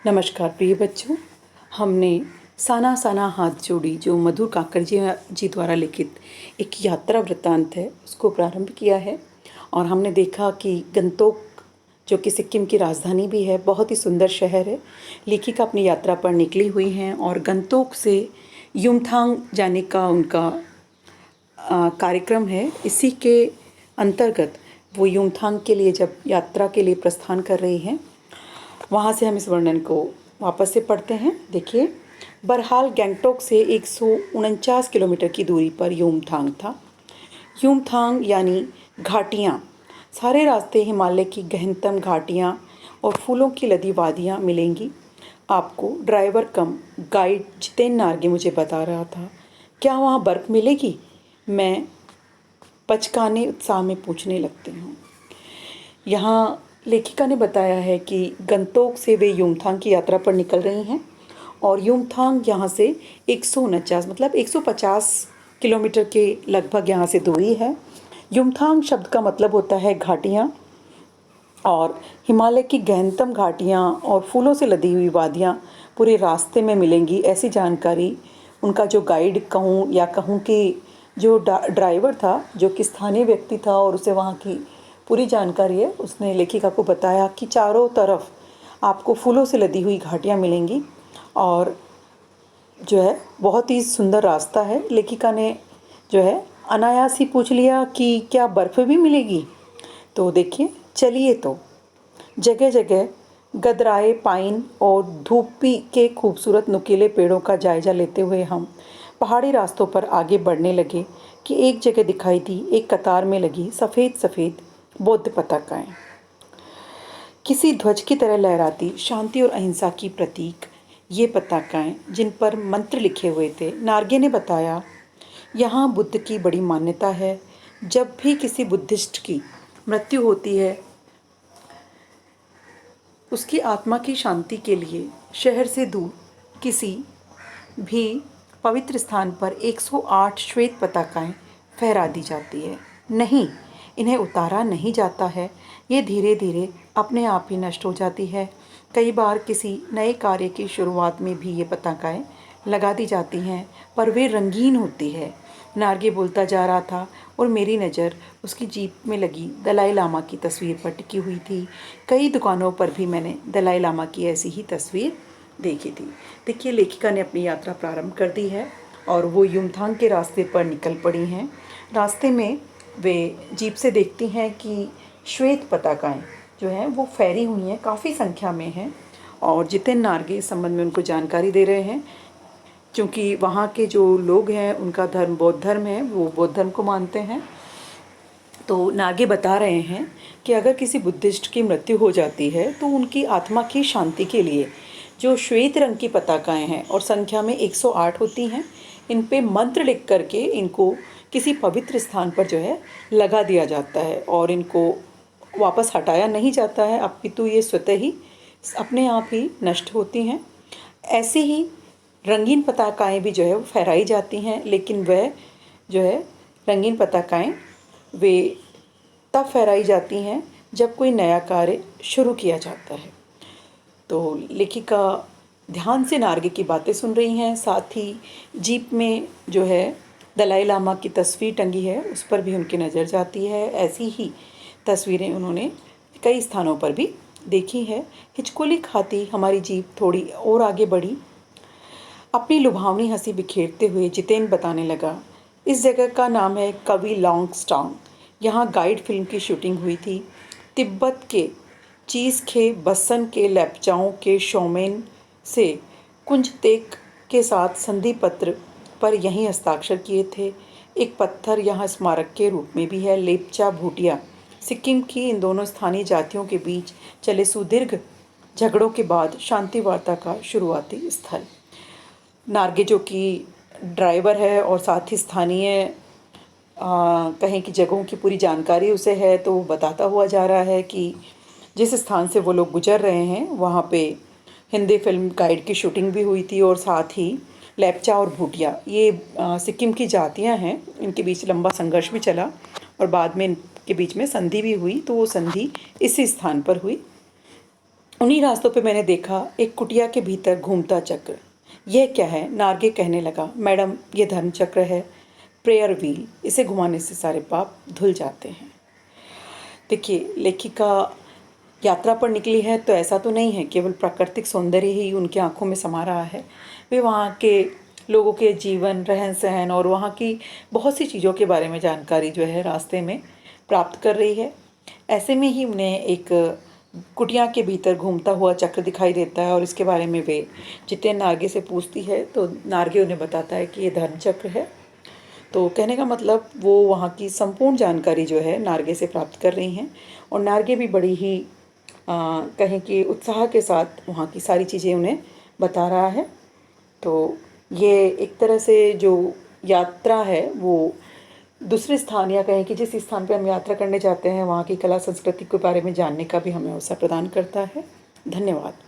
नमस्कार प्रिय बच्चों। हमने साना साना हाथ जोड़ी जो मधुर काकड़ जी द्वारा लिखित एक यात्रा वृत्तांत है उसको प्रारंभ किया है। और हमने देखा कि गंगटोक जो कि सिक्किम की राजधानी भी है, बहुत ही सुंदर शहर है। लेखिका अपनी यात्रा पर निकली हुई हैं और गंगटोक से युमथांग जाने का उनका कार्यक्रम है। इसी के अंतर्गत वो युमथांग के लिए जब यात्रा के लिए प्रस्थान कर रही हैं, वहाँ से हम इस वर्णन को वापस से पढ़ते हैं। देखिए, बहरहाल गंगटोक से 149 किलोमीटर की दूरी पर युमथांग था। युमथांग यानी घाटियाँ। सारे रास्ते हिमालय की गहनतम घाटियाँ और फूलों की लदी वादियाँ मिलेंगी आपको। ड्राइवर कम गाइड जितेन नार्गे मुझे बता रहा था। क्या वहाँ बर्फ़ मिलेगी? मैं पचकाने उत्साह में पूछने लगती हूँ। यहाँ लेखिका ने बताया है कि गंगटोक से वे युमथांग की यात्रा पर निकल रही हैं और युमथांग यहाँ से 149 मतलब 150 किलोमीटर के लगभग यहाँ से दूरी है। युमथांग शब्द का मतलब होता है घाटियाँ, और हिमालय की गहनतम घाटियाँ और फूलों से लदी हुई वादियाँ पूरे रास्ते में मिलेंगी, ऐसी जानकारी उनका जो गाइड कहूँ या कहूँ कि जो ड्राइवर था, जो कि स्थानीय व्यक्ति था और उसे वहाँ की पूरी जानकारी है, उसने लेखिका को बताया कि चारों तरफ आपको फूलों से लदी हुई घाटियाँ मिलेंगी और जो है बहुत ही सुंदर रास्ता है। लेखिका ने जो है अनायास ही पूछ लिया कि क्या बर्फ़ भी मिलेगी? तो देखिए, चलिए तो जगह जगह गदराए पाइन और धूपी के खूबसूरत नुकीले पेड़ों का जायजा लेते हुए हम पहाड़ी रास्तों पर आगे बढ़ने लगे कि एक जगह दिखाई दी एक कतार में लगी सफ़ेद सफ़ेद बौद्ध पताकाएं, किसी ध्वज की तरह लहराती, शांति और अहिंसा की प्रतीक ये पताकाएं जिन पर मंत्र लिखे हुए थे। नार्गे ने बताया, यहाँ बुद्ध की बड़ी मान्यता है। जब भी किसी बुद्धिस्ट की मृत्यु होती है, उसकी आत्मा की शांति के लिए शहर से दूर किसी भी पवित्र स्थान पर 108 श्वेत पताकाएं फहरा दी जाती है। नहीं, इन्हें उतारा नहीं जाता है। ये धीरे धीरे अपने आप ही नष्ट हो जाती है। कई बार किसी नए कार्य की शुरुआत में भी ये पताकाएं लगा दी जाती हैं, पर वे रंगीन होती है। नार्गे बोलता जा रहा था और मेरी नज़र उसकी जीप में लगी दलाई लामा की तस्वीर पर टिकी हुई थी। कई दुकानों पर भी मैंने दलाई लामा की ऐसी ही तस्वीर देखी थी। देखिए, लेखिका ने अपनी यात्रा प्रारंभ कर दी है और वो युमथांग के रास्ते पर निकल पड़ी हैं। रास्ते में वे जीप से देखती हैं कि श्वेत पताकाएं जो हैं वो फैरी हुई हैं, काफ़ी संख्या में हैं। और जितेन नार्गे इस संबंध में उनको जानकारी दे रहे हैं, क्योंकि वहाँ के जो लोग हैं उनका धर्म बौद्ध धर्म है, वो बौद्ध धर्म को मानते हैं। तो नार्गे बता रहे हैं कि अगर किसी बुद्धिस्ट की मृत्यु हो जाती है तो उनकी आत्मा की शांति के लिए जो श्वेत रंग की पताकाएं हैं और संख्या में 108 होती हैं, इन पे मंत्र लिख करके इनको किसी पवित्र स्थान पर जो है लगा दिया जाता है और इनको वापस हटाया नहीं जाता है, अपितु ये स्वतः ही अपने आप ही नष्ट होती हैं। ऐसी ही रंगीन पताकाएं भी जो है वो फहराई जाती हैं, लेकिन वह जो है रंगीन पताकाएं वे तब फहराई जाती हैं जब कोई नया कार्य शुरू किया जाता है। तो लेखिका ध्यान से नार्गे की बातें सुन रही हैं, साथ ही जीप में जो है दलाई लामा की तस्वीर टंगी है उस पर भी उनकी नज़र जाती है। ऐसी ही तस्वीरें उन्होंने कई स्थानों पर भी देखी है। हिचकोली खाती हमारी जीप थोड़ी और आगे बढ़ी। अपनी लुभावनी हंसी बिखेरते हुए जितेन बताने लगा, इस जगह का नाम है कवि लॉन्गस्टाउन। यहाँ गाइड फिल्म की शूटिंग हुई थी। तिब्बत के चीज़ खे बसन के लेप्चाओं के शोमेन से कुंजतेक के साथ संधि पत्र पर यहीं हस्ताक्षर किए थे। एक पत्थर यहाँ स्मारक के रूप में भी है। लेप्चा भूटिया सिक्किम की इन दोनों स्थानीय जातियों के बीच चले सुदीर्घ झगड़ों के बाद शांति वार्ता का शुरुआती स्थल। नार्गे जो कि ड्राइवर है और साथ ही स्थानीय कहें कि जगहों की पूरी जानकारी उसे है, तो बताता हुआ जा रहा है कि जिस स्थान से वो लोग गुजर रहे हैं वहाँ पे हिंदी फिल्म गाइड की शूटिंग भी हुई थी और साथ ही लेप्चा और भूटिया ये सिक्किम की जातियाँ हैं। इनके बीच लंबा संघर्ष भी चला और बाद में इनके बीच में संधि भी हुई, तो वो संधि इसी स्थान पर हुई। उन्हीं रास्तों पे मैंने देखा एक कुटिया के भीतर घूमता चक्र। यह क्या है? नार्गे कहने लगा। मैडम, ये धर्म चक्र है, प्रेयर व्हील। इसे घुमाने से सारे पाप धुल जाते हैं। देखिए, लेखिका यात्रा पर निकली है तो ऐसा तो नहीं है केवल प्राकृतिक सौंदर्य ही उनकी आंखों में समा रहा है। वे वहाँ के लोगों के जीवन, रहन सहन और वहाँ की बहुत सी चीज़ों के बारे में जानकारी जो है रास्ते में प्राप्त कर रही है। ऐसे में ही उन्हें एक कुटिया के भीतर घूमता हुआ चक्र दिखाई देता है और इसके बारे में वे जितेन नार्गे से पूछती है तो नार्गे उन्हें बताता है कि ये धर्म चक्र है। तो कहने का मतलब वो वहाँ की संपूर्ण जानकारी जो है नार्गे से प्राप्त कर रही हैं और नार्गे भी बड़ी ही कहें कि उत्साह के साथ वहाँ की सारी चीज़ें उन्हें बता रहा है। तो ये एक तरह से जो यात्रा है वो दूसरे स्थान या कहें कि जिस स्थान पे हम यात्रा करने जाते हैं वहाँ की कला संस्कृति के बारे में जानने का भी हमें अवसर प्रदान करता है। धन्यवाद।